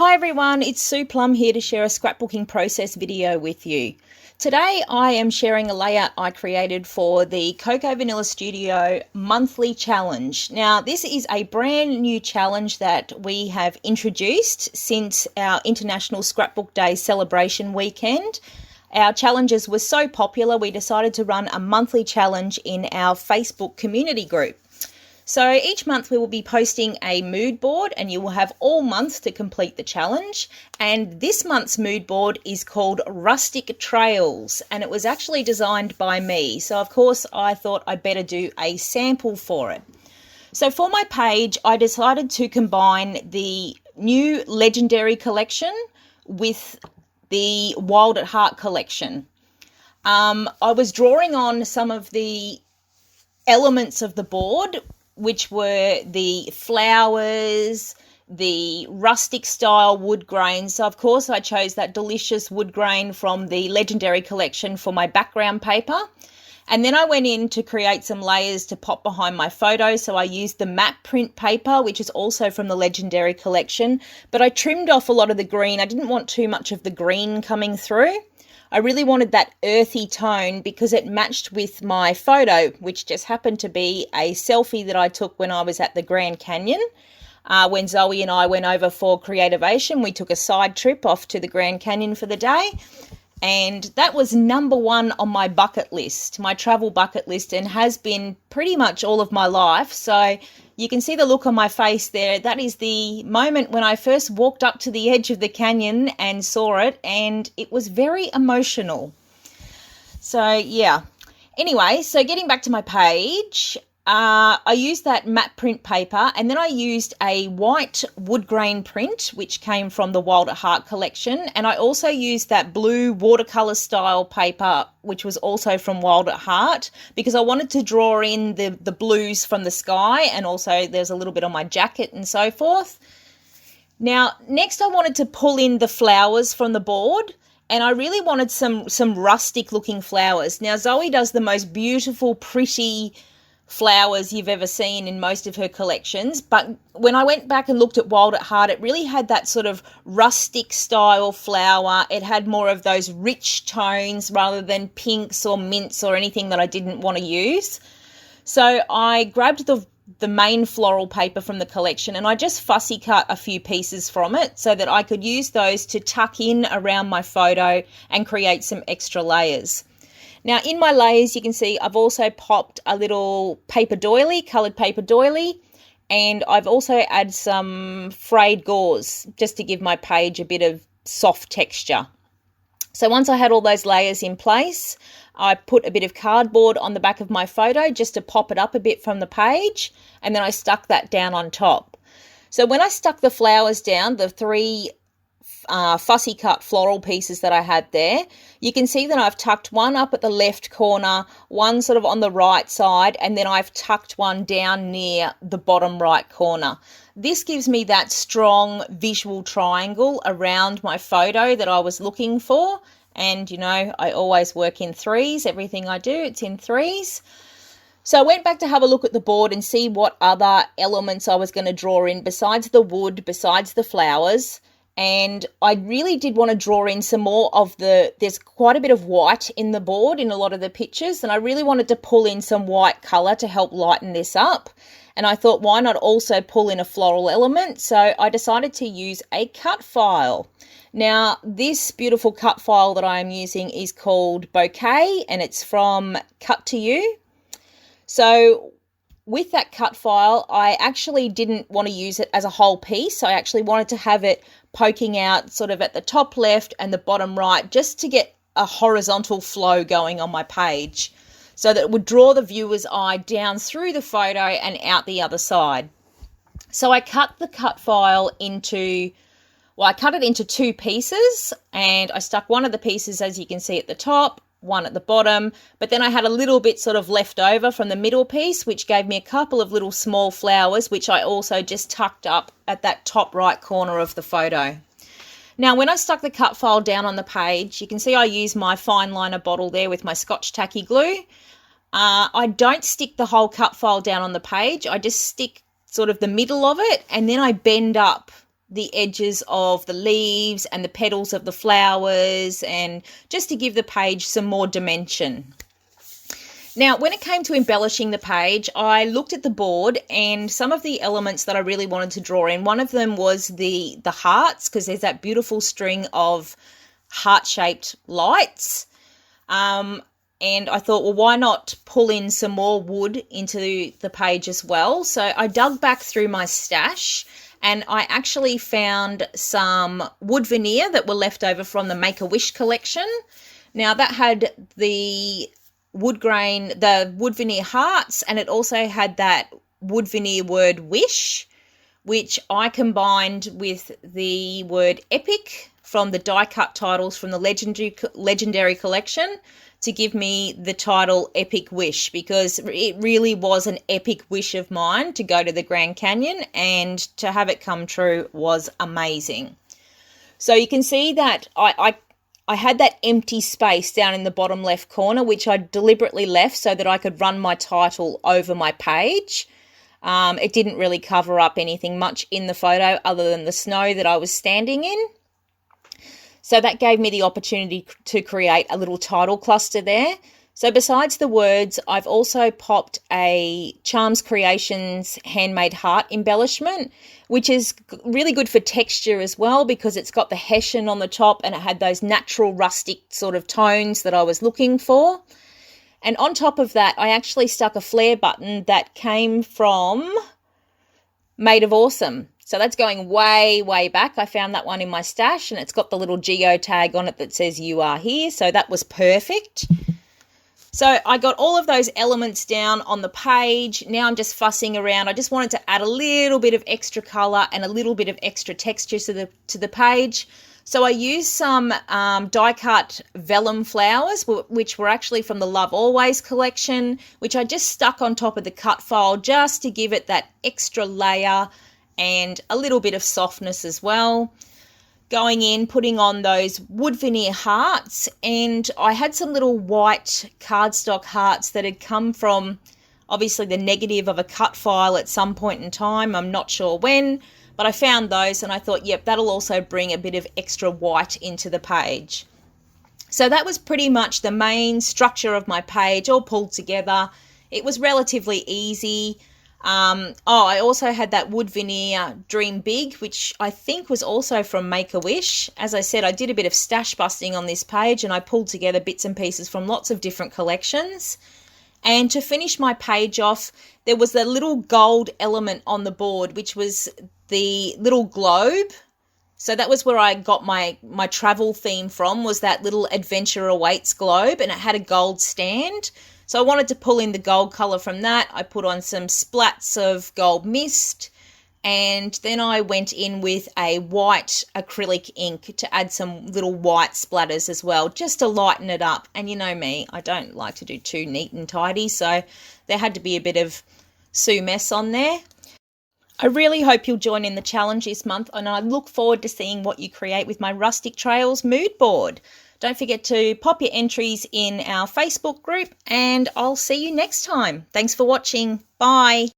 Hi everyone, it's Sue Plumb here to share a scrapbooking process video with you. Today I am sharing a layout I created for the Cocoa Vanilla Studio monthly challenge. Now this is a brand new challenge that we have introduced since our International Scrapbook Day celebration weekend. Our challenges were so popular we decided to run a monthly challenge in our Facebook community group. So each month we will be posting a mood board and you will have all month to complete the challenge. And this month's mood board is called Rustic Trails and it was actually designed by me. So of course I thought I'd better do a sample for it. So for my page I decided to combine the new Legendary collection with the Wild at Heart collection. I was drawing on some of the elements of the board, which were the flowers, the rustic style wood grain. So of course I chose that delicious wood grain from the Legendary collection for my background paper. And then I went in to create some layers to pop behind my photo. So I used the matte print paper, which is also from the Legendary collection, but I trimmed off a lot of the green. I didn't want too much of the green coming through. I really wanted that earthy tone because it matched with my photo, which just happened to be a selfie that I took when I was at the Grand Canyon. When Zoe and I went over for Creativation, we took a side trip off to the Grand Canyon for the day. And that was number one on my bucket list, my travel bucket list, and has been pretty much all of my life. So you can see the look on my face there. That is the moment when I first walked up to the edge of the canyon and saw it, and it was very emotional. So yeah. Anyway, so getting back to my page, I used that matte print paper and then I used a white wood grain print, which came from the Wild at Heart collection. And I also used that blue watercolor style paper, which was also from Wild at Heart, because I wanted to draw in the blues from the sky. And also there's a little bit on my jacket and so forth. Now, next I wanted to pull in the flowers from the board. And I really wanted some rustic looking flowers. Now, Zoe does the most beautiful, pretty flowers you've ever seen in most of her collections, but when I went back and looked at Wild at Heart, it really had that sort of rustic style flower. It had more of those rich tones rather than pinks or mints or anything that I didn't want to use. So I grabbed the main floral paper from the collection and I just fussy cut a few pieces from it so that I could use those to tuck in around my photo and create some extra layers. Now in my layers you can see I've also popped a little paper doily, coloured paper doily, and I've also added some frayed gauze just to give my page a bit of soft texture. So once I had all those layers in place, I put a bit of cardboard on the back of my photo just to pop it up a bit from the page, and then I stuck that down on top. So when I stuck the flowers down, the three fussy cut floral pieces that I had there, you can see that I've tucked one up at the left corner, one sort of on the right side, and then I've tucked one down near the bottom right corner. This gives me that strong visual triangle around my photo that I was looking for. And you know, I always work in threes. Everything I do, it's in threes. So I went back to have a look at the board and see what other elements I was going to draw in besides the wood, besides the flowers. And I really did want to draw in some more of there's quite a bit of white in the board in a lot of the pictures, and I really wanted to pull in some white colour to help lighten this up. And I thought, why not also pull in a floral element? So I decided to use a cut file. Now, this beautiful cut file that I am using is called Bouquet, and it's from Cut to You. So with that cut file, I actually didn't want to use it as a whole piece. I actually wanted to have it poking out sort of at the top left and the bottom right, just to get a horizontal flow going on my page so that it would draw the viewer's eye down through the photo and out the other side. So I cut the cut file into, I cut it into two pieces, and I stuck one of the pieces, as you can see, at the top, one at the bottom, but then I had a little bit sort of left over from the middle piece, which gave me a couple of little small flowers, which I also just tucked up at that top right corner of the photo. Now, when I stuck the cut file down on the page, you can see I used my fine liner bottle there with my Scotch tacky glue. I don't stick the whole cut file down on the page. I just stick sort of the middle of it, and then I bend up the edges of the leaves and the petals of the flowers, and just to give the page some more dimension. Now, when it came to embellishing the page, I looked at the board and some of the elements that I really wanted to draw in. One of them was the hearts, because there's that beautiful string of heart-shaped lights. And I thought, well, why not pull in some more wood into the page as well? So I dug back through my stash and I actually found some wood veneer that were left over from the Make-A-Wish collection. Now, that had the wood veneer hearts, and it also had that wood veneer word wish, which I combined with the word epic from the die cut titles from the legendary collection to give me the title Epic Wish, because it really was an epic wish of mine to go to the Grand Canyon, and to have it come true was amazing. So you can see that I had that empty space down in the bottom left corner, which I deliberately left so that I could run my title over my page. It didn't really cover up anything much in the photo other than the snow that I was standing in. So that gave me the opportunity to create a little title cluster there. So besides the words, I've also popped a Charms Creations handmade heart embellishment, which is really good for texture as well, because it's got the hessian on the top and it had those natural rustic sort of tones that I was looking for. And on top of that, I actually stuck a flare button that came from Made of Awesome. So that's going way, way back. I found that one in my stash and it's got the little geo tag on it that says "You are here." So that was perfect. So I got all of those elements down on the page. Now I'm just fussing around. I just wanted to add a little bit of extra colour and a little bit of extra texture to the page. So I used some die-cut vellum flowers, which were actually from the Love Always collection, which I just stuck on top of the cut file just to give it that extra layer and a little bit of softness as well. Going in, putting on those wood veneer hearts, and I had some little white cardstock hearts that had come from obviously the negative of a cut file at some point in time. I'm not sure when, but I found those and I thought, yep, that'll also bring a bit of extra white into the page. So that was pretty much the main structure of my page all pulled together. It was relatively easy. I also had that wood veneer Dream Big, which I think was also from Make-A-Wish. As I said, I did a bit of stash busting on this page and I pulled together bits and pieces from lots of different collections. And to finish my page off, there was the little gold element on the board, which was the little globe. So that was where I got my travel theme from, was that little Adventure Awaits globe, and it had a gold stand. So I wanted to pull in the gold colour from that. I put on some splats of gold mist, and then I went in with a white acrylic ink to add some little white splatters as well, just to lighten it up. And you know me, I don't like to do too neat and tidy, so there had to be a bit of Sue mess on there. I really hope you'll join in the challenge this month, and I look forward to seeing what you create with my Rustic Trails mood board. Don't forget to pop your entries in our Facebook group, and I'll see you next time. Thanks for watching. Bye.